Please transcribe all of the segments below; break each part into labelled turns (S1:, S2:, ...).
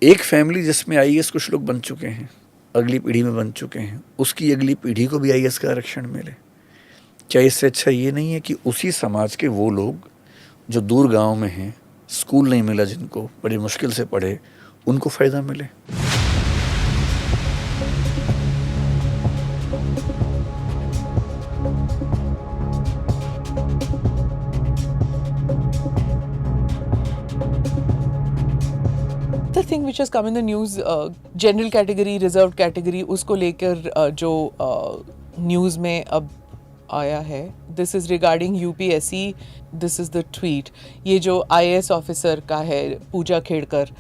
S1: एक फैमिली जिसमें आईएएस कुछ लोग बन चुके हैं, अगली पीढ़ी में बन चुके हैं, उसकी अगली पीढ़ी को भी आईएएस का आरक्षण मिले। क्या इससे अच्छा ये नहीं है कि उसी समाज के वो लोग जो दूर गांव में हैं, स्कूल नहीं मिला जिनको, बड़ी मुश्किल से पढ़े, उनको फ़ायदा मिले।
S2: The thing which has come in the news, general category, reserve category, उसको लेकर जो न्यूज़ में अब आया है, this is regarding UPSC, this is the tweet. ये जो आईएएस ऑफिसर का है, पूजा Khedkar,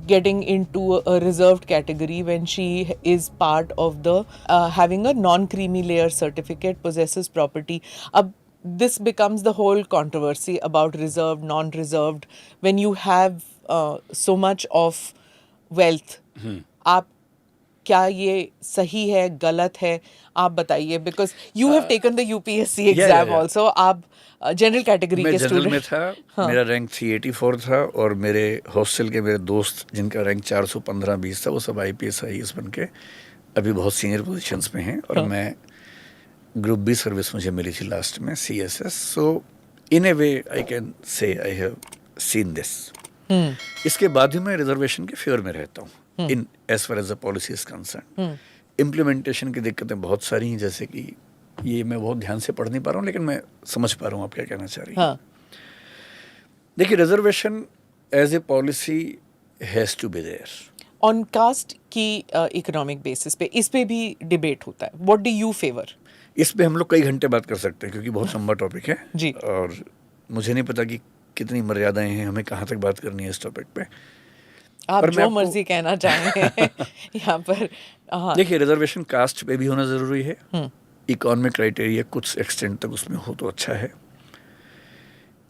S2: getting into a reserved category when she is part of the having a non-creamy layer certificate, possesses property. Ab this becomes the whole controversy about reserved, non-reserved. When you have so much of wealth, आप क्या ये सही है, गलत है, आप बताइए, because you have taken the UPSC exam also. आप जनरल कैटेगरी के
S1: जनरल में
S2: स्टूडेंट।
S1: था। हाँ। मेरा रैंक 384 था और मेरे हॉस्टल के मेरे दोस्त जिनका रैंक 415-20 था, वो सब आईपीएस आईएएस बन के अभी बहुत सीनियर पोजीशंस में हैं। और मैं ग्रुप बी सर्विस मुझे मिली थी लास्ट में, CSS. So in a way I can say I have seen this. इसके बाद भी मैं रिजर्वेशन के फेवर में रहता हूँ in as far as the policy is concern. Implementation की दिक्कतें बहुत सारी हैं, जैसे कि ये मैं बहुत ध्यान से पढ़ नहीं पा रहा हूँ, लेकिन मैं समझ पा रहा हूँ आप क्या कहना चाह रही हैं।
S2: हाँ।
S1: देखिए, reservation as a policy has to be there.
S2: On caste की इकोनॉमिक बेसिस पे इस पे भी डिबेट होता है। What do you favour?
S1: इस पे हम लोग कई घंटे बात कर सकते हैं क्योंकि बहुत लंबा टॉपिक है
S2: जी।
S1: और मुझे नहीं पता कि कितनी मर्यादाएं हैं, हमें कहाँ तक बात करनी है इस टॉपिक पे।
S2: आप जो मर्जी कहना चाहें यहाँ पर। हाँ।
S1: देखिए, रिजर्वेशन कास्ट पे भी होना ज़रूरी है। इकोनॉमिक क्राइटेरिया कुछ एक्सटेंट तक उसमें हो तो अच्छा है,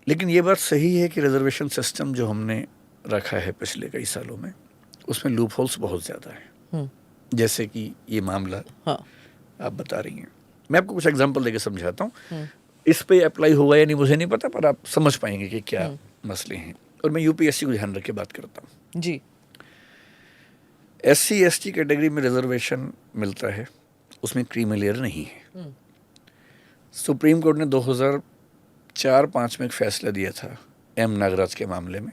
S1: लेकिन ये बात सही है कि रिजर्वेशन सिस्टम जो हमने रखा है पिछले कई सालों में, उसमें लूप होल्स बहुत ज़्यादा है। जैसे कि ये मामला आप बता रही हैं, मैं आपको कुछ एग्जांपल देके समझाता हूँ। इस पे अप्लाई होगा या नहीं मुझे नहीं पता, पर आप समझ पाएंगे कि क्या मसले हैं। और मैं यूपीएससी को ध्यान रख के बात करता हूँ
S2: जी।
S1: एससी एसटी कैटेगरी में रिजर्वेशन मिलता है, उसमें क्रीमी लेयर नहीं है। सुप्रीम कोर्ट ने 2004-05 में एक फैसला दिया था एम नागराज के मामले में,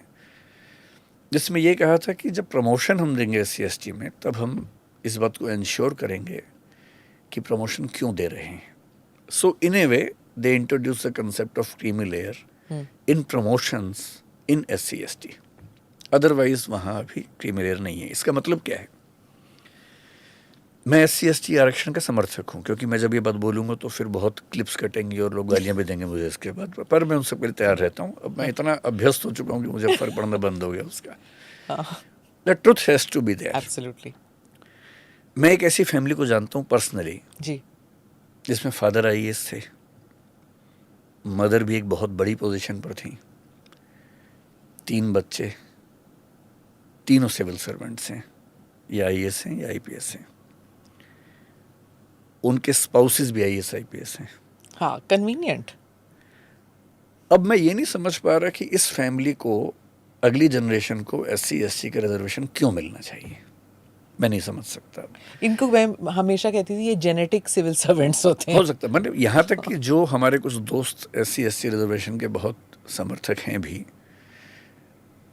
S1: जिसमें यह कहा था कि जब प्रमोशन हम देंगे एससी एसटी में, तब हम इस बात को इंश्योर करेंगे कि प्रमोशन क्यों दे रहे हैं। So in a way they introduce the concept of creamy layer in promotions in SC ST. Otherwise वहाँ अभी क्रीमी लेयर नहीं है। इसका मतलब क्या है? मैं एससी एसटी आरक्षण का समर्थक हूँ, क्योंकि मैं जब ये बात बोलूँगा तो फिर बहुत क्लिप्स कटेंगे और लोग गालियाँ भी देंगे मुझे इसके बाद, पर मैं उनसे पहले तैयार रहता हूँ। अब मैं इतना अभ्यस्त हो चुका हूँ कि मुझे फर्क पड़ना बंद हो गया उसका। The truth has to be there.
S2: Absolutely.
S1: मैं एक ऐसी फैमिली को जानता हूँ पर्सनली
S2: जी,
S1: जिसमें फादर आईएएस थे, मदर भी एक बहुत बड़ी पोजीशन पर थी, 3 बच्चे, तीनों सिविल सर्वेंट्स हैं, या आईएएस हैं या आईपीएस हैं। उनके स्पाउसेस भी आईएएस आईपीएस हैं।
S2: हाँ, कन्वीनियंट।
S1: अब मैं ये नहीं समझ पा रहा कि इस फैमिली को, अगली जनरेशन को एससी एसटी का रिजर्वेशन क्यों मिलना चाहिए। मैं नहीं समझ सकता।
S2: इनको मैं हमेशा कहती थी ये जेनेटिक सिविल सर्वेंट्स होते हैं।
S1: हो सकता है, मतलब यहाँ तक कि जो हमारे कुछ दोस्त एससी एसटी रिजर्वेशन के बहुत समर्थक हैं भी,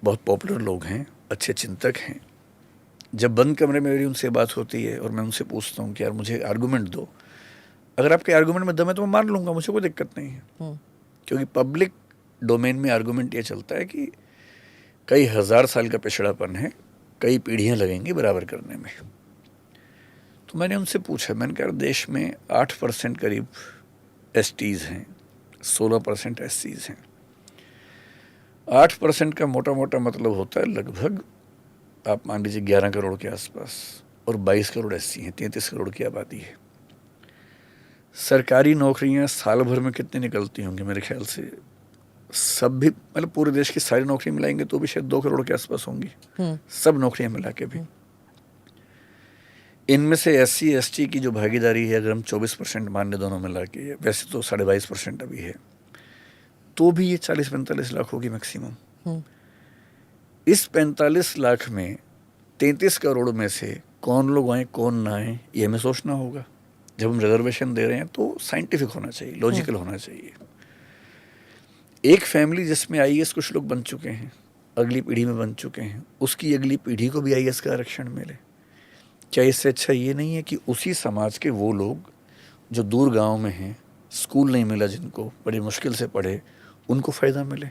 S1: बहुत पॉपुलर लोग हैं, अच्छे चिंतक हैं, जब बंद कमरे में मेरी उनसे बात होती है और मैं उनसे पूछता हूँ कि यार मुझे आर्गूमेंट दो, अगर आपके आर्गूमेंट में दम है तो मैं मान लूँगा, मुझे कोई दिक्कत नहीं है। क्योंकि पब्लिक डोमेन में आर्गूमेंट ये चलता है कि कई हज़ार साल का पिछड़ापन है, कई पीढ़ियाँ लगेंगी बराबर करने में। तो मैंने उनसे पूछा, मैंने कहा देश में 8% करीब एसटीज़ हैं, 16% एससीज़ हैं। 8% का मोटा मोटा मतलब होता है लगभग, आप मान लीजिए 11 करोड़ के आसपास, और 22 करोड़ एससी हैं, 33 करोड़ की आबादी है। सरकारी नौकरियां साल भर में कितनी निकलती होंगी? मेरे ख्याल से सब भी, मतलब पूरे देश की सारी नौकरी मिलाएंगे तो भी शायद 2 करोड़ के आसपास होंगी, सब नौकरियां मिला के भी। इनमें से एससी एसटी की जो भागीदारी है, अगर हम 24% मान लें दोनों मिला के, वैसे तो 22.5% अभी है, तो भी ये 40-45 लाख होगी मैक्सिमम। इस 45 लाख में 33 करोड़ में से कौन लोग आए कौन ना आए ये हमें सोचना होगा। जब हम रिजर्वेशन दे रहे हैं तो साइंटिफिक होना चाहिए, लॉजिकल होना चाहिए। एक फैमिली जिसमें आईएएस कुछ लोग बन चुके हैं, अगली पीढ़ी में बन चुके हैं, उसकी अगली पीढ़ी को भी आईएएस का आरक्षण मिले। क्या इससे अच्छा ये नहीं है कि उसी समाज के वो लोग जो दूर गांव में हैं, स्कूल नहीं मिला जिनको, बड़ी मुश्किल से पढ़े, उनको फ़ायदा मिले।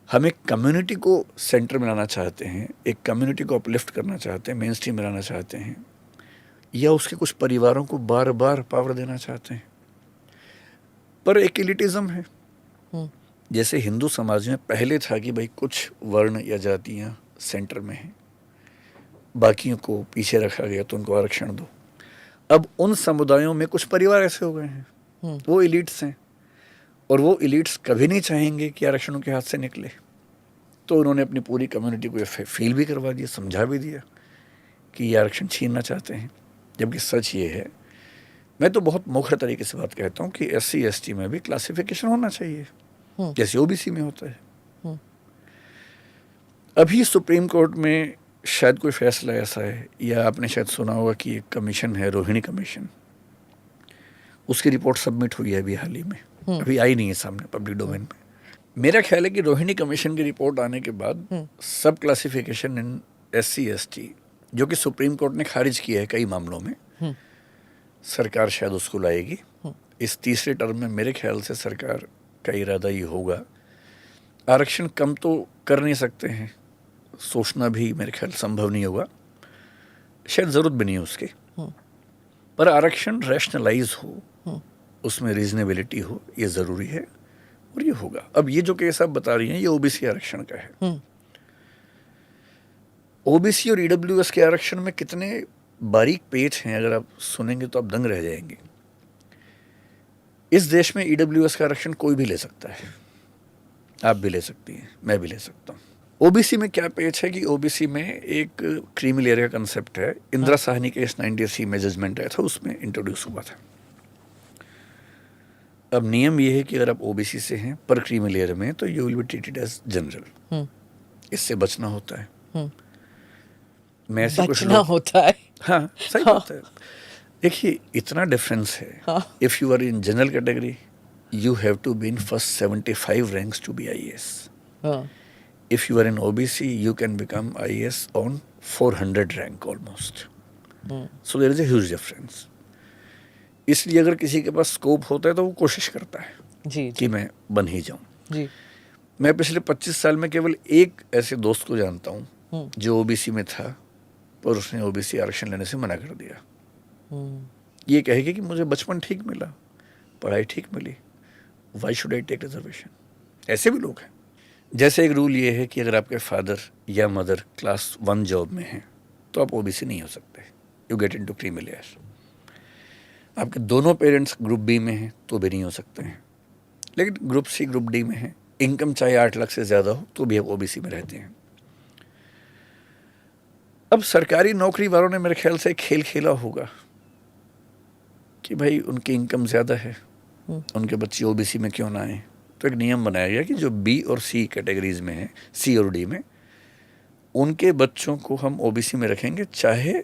S1: हम एक कम्युनिटी को सेंटर में लाना चाहते हैं, एक कम्युनिटी को अपलिफ्ट करना चाहते हैं, मेन स्ट्रीम में लाना चाहते हैं, या उसके कुछ परिवारों को बार बार पावर देना चाहते हैं। पर एक एलिटिज्म है। जैसे हिंदू समाज में पहले था कि भाई कुछ वर्ण या जातियां सेंटर में हैं, बाकियों को पीछे रखा गया तो उनको आरक्षण दो। अब उन समुदायों में कुछ परिवार ऐसे हो गए हैं, वो एलिट्स हैं, और वो एलिट्स कभी नहीं चाहेंगे कि आरक्षण उनके हाथ से निकले। तो उन्होंने अपनी पूरी कम्युनिटी को ये फील भी करवा दिया, समझा भी दिया कि ये आरक्षण छीनना चाहते हैं। जबकि सच ये है, मैं तो बहुत मुखर तरीके से बात कहता हूँ कि SC ST में भी क्लासिफिकेशन होना चाहिए जैसे OBC में होता है। अभी सुप्रीम कोर्ट में शायद कोई फैसला ऐसा है, या आपने शायद सुना होगा कि एक कमीशन है, रोहिणी कमीशन, उसकी रिपोर्ट सबमिट हुई है अभी हाल ही में, अभी आई नहीं है सामने पब्लिक डोमेन में। मेरा ख्याल है कि रोहिणी कमीशन की रिपोर्ट आने के बाद सब क्लासिफिकेशन इन SC ST, जो कि सुप्रीम कोर्ट ने खारिज किया है कई मामलों में, सरकार शायद उसको लाएगी। इस तीसरे टर्म में मेरे ख्याल से सरकार का इरादा ये होगा। आरक्षण कम तो कर नहीं सकते हैं, सोचना भी मेरे ख्याल संभव नहीं होगा, शायद ज़रूरत भी नहीं है उसकी, पर आरक्षण रैशनलाइज हो, उसमें रीजनेबिलिटी हो, ये ज़रूरी है और ये होगा। अब ये जो केस आप बता रही हैं ये OBC आरक्षण का है। OBC और EWS के आरक्षण में कितने बारीक पेच हैं, अगर आप सुनेंगे तो आप दंग रह जाएंगे। इस देश में EWS का आरक्षण कोई भी ले सकता है, आप भी ले सकती हैं, मैं भी ले सकता हूँ। OBC में क्या पेच है कि OBC में एक क्रीमी लेयर का कंसेप्ट है, इंदिरा साहनी केस 93 में जजमेंट आया था, उसमें इंट्रोड्यूस हुआ था। अब नियम ये है कि अगर आप OBC से हैं पर क्रीमी लेयर में, तो you will be treated as general. इससे बचना होता है। मैं ऐसे कुछ
S2: बचना होता है।
S1: हाँ, सही बात है। देखिए इतना डिफरेंस है। If you are in general category you have to be in first 75 ranks to be IAS। If you are in OBC, you can become IAS on 400 rank almost. So there is a huge difference. इसलिए अगर किसी के पास scope होता है तो वो कोशिश करता है कि मैं बन ही जाऊं। मैं पिछले 25 साल में केवल एक ऐसे दोस्त को जानता हूं जो OBC में था पर उसने OBC आरक्षण लेने से मना कर दिया। ये कहेगा कि मुझे बचपन ठीक मिला, पढ़ाई ठीक मिली, why should I take reservation. ऐसे भी लोग हैं। जैसे एक रूल ये है कि अगर आपके फादर या मदर क्लास 1 जॉब में हैं तो आप OBC नहीं हो सकते, you get into creamy layer. आपके दोनों पेरेंट्स ग्रुप B में हैं तो भी नहीं हो सकते हैं, लेकिन ग्रुप C ग्रुप D में हैं, इनकम चाहे 8 लाख से ज़्यादा हो तो भी आप OBC में रहते हैं। अब सरकारी नौकरी वालों ने मेरे ख्याल से एक खेल खेला होगा कि भाई उनकी इनकम ज़्यादा है, उनके बच्चे OBC में क्यों ना आए। तो एक नियम बनाया गया कि जो B और C कैटेगरीज में हैं, C और D में, उनके बच्चों को हम OBC में रखेंगे चाहे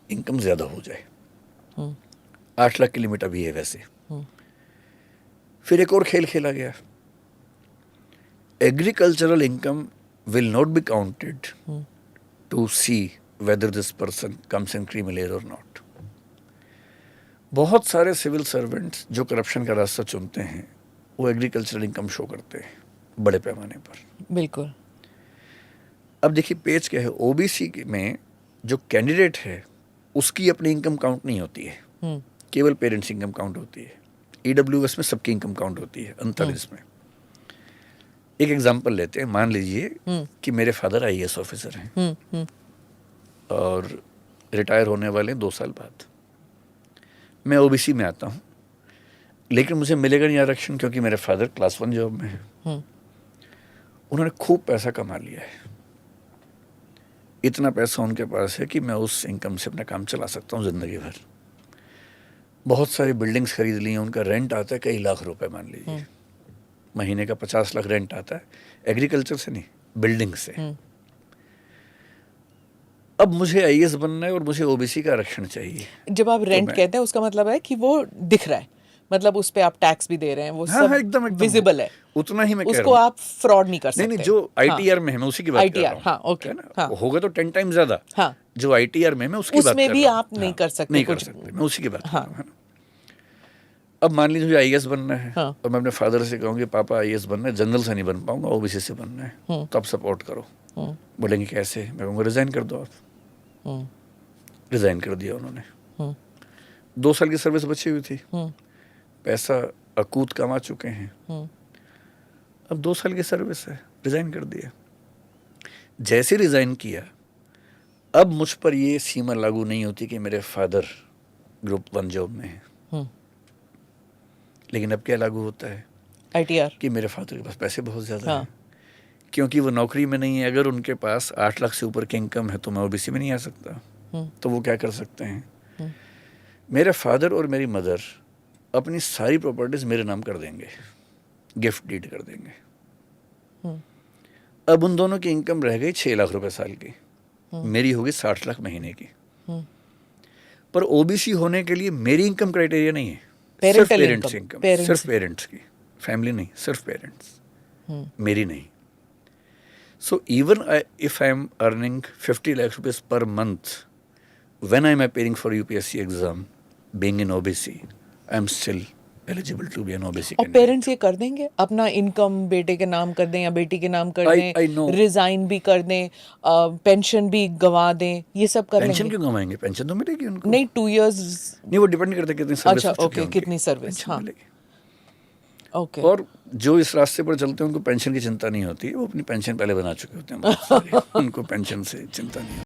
S1: इनकम ज़्यादा हो जाए। 8 लाख की लिमिट अभी है वैसे। फिर एक और खेल खेला गया, agricultural income will not be counted to see whether this person comes in creamy layer और नॉट। बहुत सारे सिविल सर्वेंट्स जो करप्शन का रास्ता चुनते हैं वो एग्रीकल्चरल इनकम शो करते हैं बड़े पैमाने पर।
S2: बिल्कुल।
S1: अब देखिए पेज क्या है, OBC में जो कैंडिडेट है उसकी अपनी इनकम काउंट नहीं होती है, केवल पेरेंट्स इनकम काउंट होती है। EWS में सबकी इनकम काउंट होती है 39 में। एक एग्जांपल लेते हैं, मान लीजिए कि मेरे फादर IAS ऑफिसर हैं और रिटायर होने वाले 2 साल बाद। मैं OBC में आता हूँ लेकिन मुझे मिलेगा नहीं आरक्षण क्योंकि मेरे फादर क्लास 1 जॉब में है। उन्होंने खूब पैसा कमा लिया है, इतना पैसा उनके पास है कि मैं उस इनकम से अपना काम चला सकता हूँ ज़िंदगी भर। बहुत सारी बिल्डिंग्स खरीद ली हैं, उनका रेंट आता है कई लाख रुपए, मान लीजिए महीने का 50 लाख रेंट आता है, एग्रीकल्चर से नहीं, बिल्डिंग से। अब मुझे आईएएस बनना है और मुझे ओबीसी का आरक्षण चाहिए।
S2: जब आप रेंट
S1: मैं-
S2: कहते हैं उसका मतलब है कि वो दिख रहा है, मतलब उस पे आप टैक्स भी दे रहे हैं, वो
S1: हाँ, हाँ,
S2: सब
S1: एकदम
S2: विजिबल है,
S1: उतना ही मैं कह
S2: उसको
S1: रहा हूँ।
S2: आप फ्रॉड नहीं कर सकते।
S1: नहीं, जो आईटीआर में है मैं उसी की बात कर रहा
S2: ITR,
S1: हूँ।
S2: हाँ, ओके,
S1: है ना,
S2: हाँ।
S1: वो होगा तो 10 टाइम ज्यादा।
S2: हाँ।
S1: जो आईटीआर में मैं उसकी बात
S2: उसमें
S1: कर
S2: भी
S1: रहा हूँ।
S2: आप नहीं कर सकते
S1: नहीं कर
S2: कुछ।
S1: सकते, मैं उसी की बात कर
S2: हाँ।
S1: रहा हूँ, है ना। अब मान लीजिए मुझे आईएएस बनना है,
S2: हाँ।
S1: और मैं अपने फादर से कहूँ कि पापा आईएएस बनना है, जनरल से नहीं बन पाऊंगा, ओबीसी से बनना है, तो आप सपोर्ट करो। बोलेंगे कैसे? मैं कहूँगा रिजाइन कर दो आप। रिजाइन कर दिया उन्होंने। 2 साल की सर्विस बची हुई थी, पैसा अकूत कमा चुके हैं, अब 2 साल की सर्विस है, रिजाइन कर दिया। जैसे रिजाइन किया, अब मुझ पर ये सीमा लागू नहीं होती कि मेरे फादर ग्रुप 1 जॉब में है। लेकिन अब क्या लागू होता है
S2: ITR।
S1: कि मेरे फादर के पास पैसे बहुत ज़्यादा
S2: हाँ।
S1: हैं, क्योंकि वो नौकरी में नहीं है। अगर उनके पास 8 लाख से ऊपर की इनकम है तो मैं ओबीसी में नहीं आ सकता। तो वो क्या कर सकते हैं, मेरे फादर और मेरी मदर अपनी सारी प्रॉपर्टीज मेरे नाम कर देंगे, गिफ्ट डीड कर देंगे। अब उन दोनों की इनकम रह गई 6 लाख रुपए साल की, मेरी होगी 60 लाख महीने की। पर ओबीसी होने के लिए मेरी इनकम क्राइटेरिया नहीं है, सिर्फ
S2: Parental
S1: पेरेंट्स
S2: income,
S1: इनकम, सिर्फ पेरेंट्स की, फैमिली नहीं, सिर्फ पेरेंट्स, मेरी नहीं। So even if I am earning 50 lakh rupees per month when I am appearing for UPSC exam, being in OBC, I am still eligible to be an OBC
S2: और
S1: candidate.
S2: Parents ये कर देंगे, अपना income बेटे के नाम कर दें या बेटी के नाम कर
S1: I know.
S2: दें, रिजाइन भी कर दें, पेंशन भी गंवा दें, ये सब कर
S1: पेंशन
S2: लेंगे?
S1: क्यों कमाएंगे? पेंशन तो मिलेगी उनको।
S2: नहीं, 2 years।
S1: नहीं, वो डिपेंड करता है कितनी सर्विस
S2: अच्छा,
S1: हो चुकी
S2: ओके,
S1: है उनकी,
S2: कितनी सर्विस,
S1: पेंशन
S2: हाँ।
S1: मिलेगी।
S2: ओके।
S1: और जो इस रास्ते पर चलते हैं उनको पेंशन की चिंता नहीं होती, वो अपनी पेंशन पहले बना चुके होते हैं बहुत सारे। उनको पेंशन से चिंता नहीं होती।